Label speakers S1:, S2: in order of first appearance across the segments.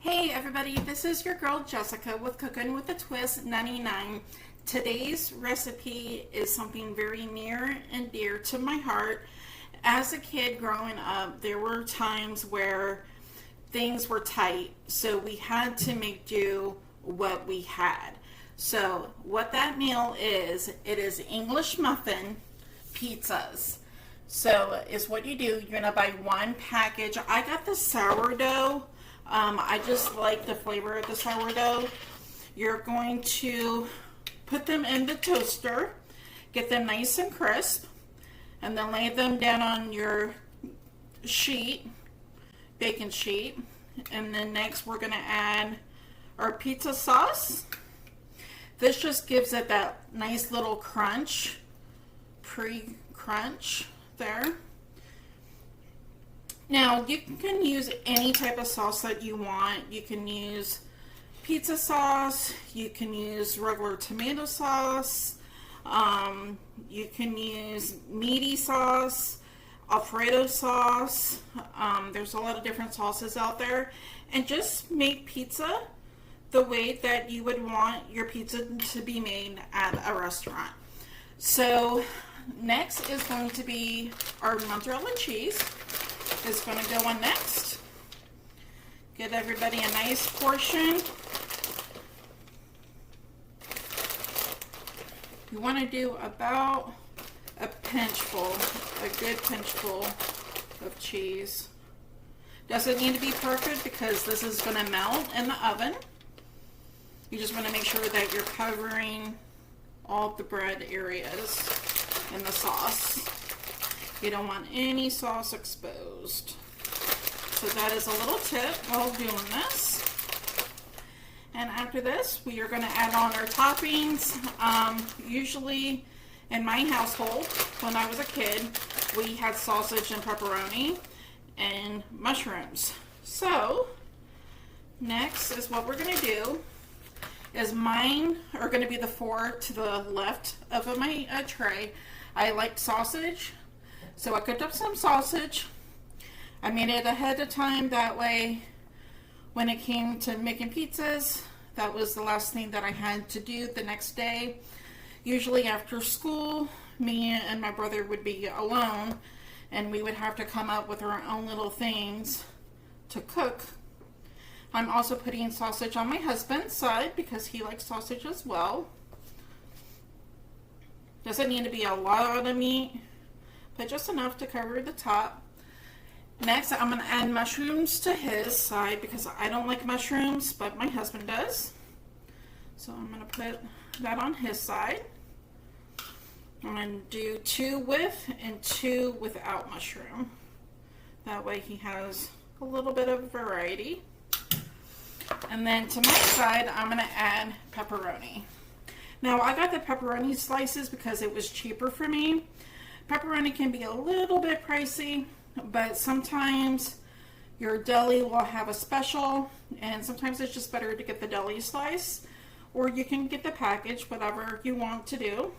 S1: Hey everybody, this is your girl Jessica with Cooking with a Twist 99. Today's recipe is something very near and dear to my heart. As a kid growing up, there were times where things were tight, so we had to make do what we had. So what that meal is, it is English muffin pizzas. So is what you do, you're gonna buy one package. I got the sourdough. I just like the flavor of the sourdough. You're going to put them in the toaster, get them nice and crisp, and then lay them down on your sheet, baking sheet. And then next we're gonna add our pizza sauce. This just gives it that nice little crunch, pre-crunch there. Now you can use any type of sauce that you want. You can use pizza sauce, you can use regular tomato sauce, you can use meaty sauce, Alfredo sauce. There's a lot of different sauces out there, and just make pizza the way that you would want your pizza to be made at a restaurant. So next is going to be our mozzarella cheese. Is going to go on next. Give everybody a nice portion. You want to do about a pinchful, a good pinchful of cheese. Doesn't need to be perfect because this is going to melt in the oven. You just want to make sure that you're covering all the bread areas in the sauce. You don't want any sauce exposed. So that is a little tip while doing this. And after this, we are going to add on our toppings. Usually in my household, when I was a kid, we had sausage and pepperoni and mushrooms. So next is what we're going to do is mine are going to be the four to the left of my tray. I like sausage. So I cooked up some sausage. I made it ahead of time, that way when it came to making pizzas, that was the last thing that I had to do the next day. Usually after school, me and my brother would be alone and we would have to come up with our own little things to cook. I'm also putting sausage on my husband's side because he likes sausage as well. Doesn't need to be a lot of meat, but just enough to cover the top. Next, I'm going to add mushrooms to his side because I don't like mushrooms, but my husband does. So I'm going to put that on his side. I'm going to do 2 with and 2 without mushroom. That way he has a little bit of variety. And then to my side, I'm going to add pepperoni. Now, I got the pepperoni slices because it was cheaper for me. Pepperoni can be a little bit pricey, but sometimes your deli will have a special, and sometimes it's just better to get the deli slice, or you can get the package, whatever you want to do.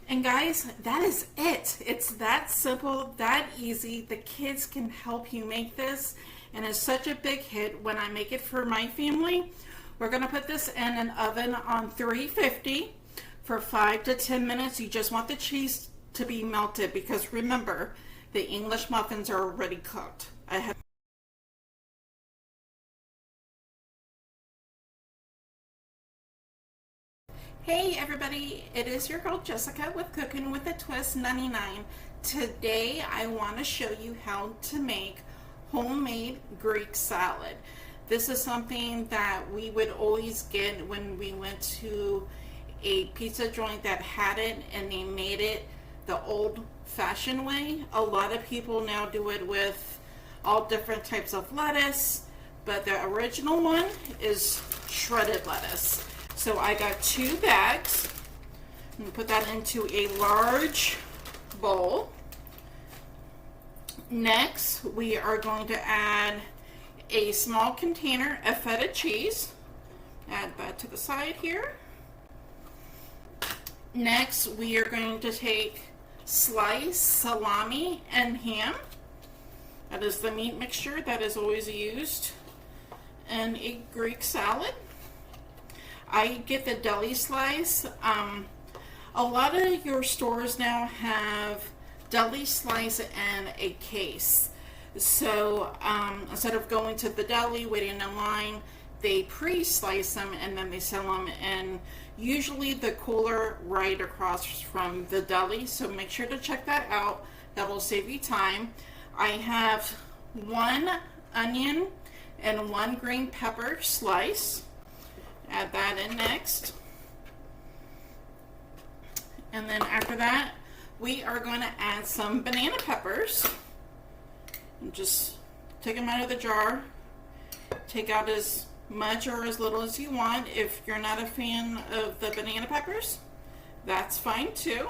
S1: And guys, that is it. It's that simple, that easy. The kids can help you make this, and it's such a big hit when I make it for my family. We're going to put this in an oven on 350 for 5 to 10 minutes. You just want the cheese to be melted because remember, the English muffins are already cooked. Hey everybody, it is your girl Jessica with Cooking with a Twist 99. Today I want to show you how to make homemade Greek salad. This is something that we would always get when we went to a pizza joint that had it and they made it the old-fashioned way. A lot of people now do it with all different types of lettuce, but the original one is shredded lettuce. So I got 2 bags. I'm going to put that into a large bowl. Next, we are going to add a small container of feta cheese. Add that to the side here. Next, we are going to take sliced salami and ham. That is the meat mixture that is always used and a Greek salad. I get the deli slice. A lot of your stores now have deli slice and a case. So instead of going to the deli, waiting in line, they pre-slice them and then they sell them in usually the cooler right across from the deli. So make sure to check that out. That will save you time. I have 1 onion and 1 green pepper slice. Add that in next. And then after that, we are going to add some banana peppers. And just take them out of the jar. Take out as much or as little as you want. If you're not a fan of the banana peppers, that's fine too.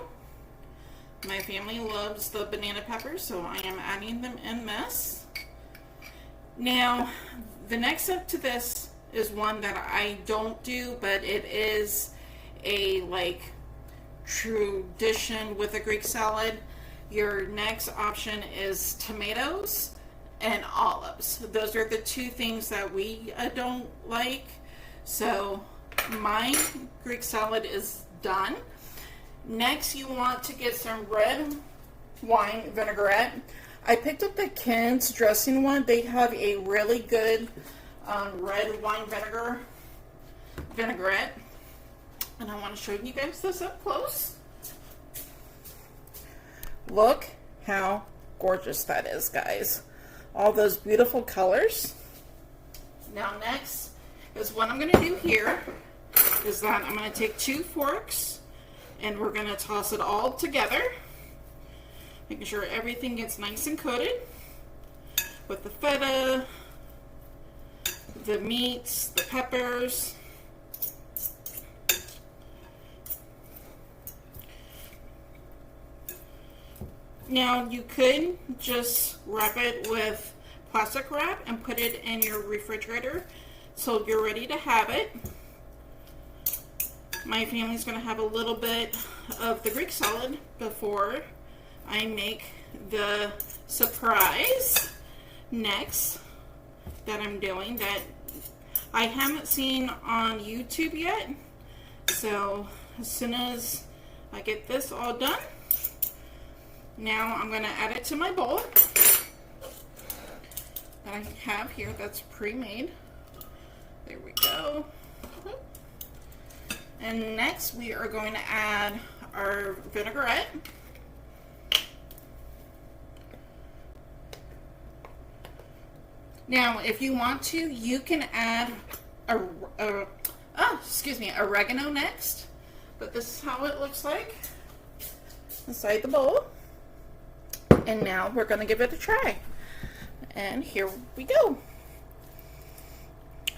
S1: My family loves the banana peppers, so I am adding them in this. Now, the next step to this is one that I don't do, but it is a tradition with a Greek salad. Your next option is tomatoes and olives. Those are the 2 things that we don't like. So my Greek salad is done. Next, you want to get some red wine vinaigrette. I picked up the Ken's dressing one. They have a really good red wine vinaigrette. And I want to show you guys this up close. Look how gorgeous that is, guys. All those beautiful colors. Now next is what I'm going to do here is that I'm going to take 2 forks and we're going to toss it all together, making sure everything gets nice and coated with the feta, the meats, the peppers. Now you could just wrap it with plastic wrap and put it in your refrigerator so you're ready to have it. My family's going to have a little bit of the Greek salad before I make the surprise next that I'm doing that I haven't seen on YouTube yet. So as soon as I get this all done, now I'm going to add it to my bowl that I have here that's pre-made. There we go. And next we are going to add our vinaigrette. Now if you want to, you can add oregano next. But this is how it looks like inside the bowl. And now we're going to give it a try. And here we go.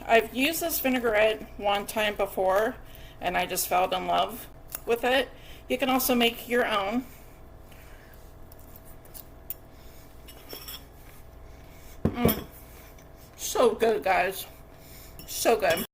S1: I've used this vinaigrette one time before and I just fell in love with it. You can also make your own. So good, guys. So good.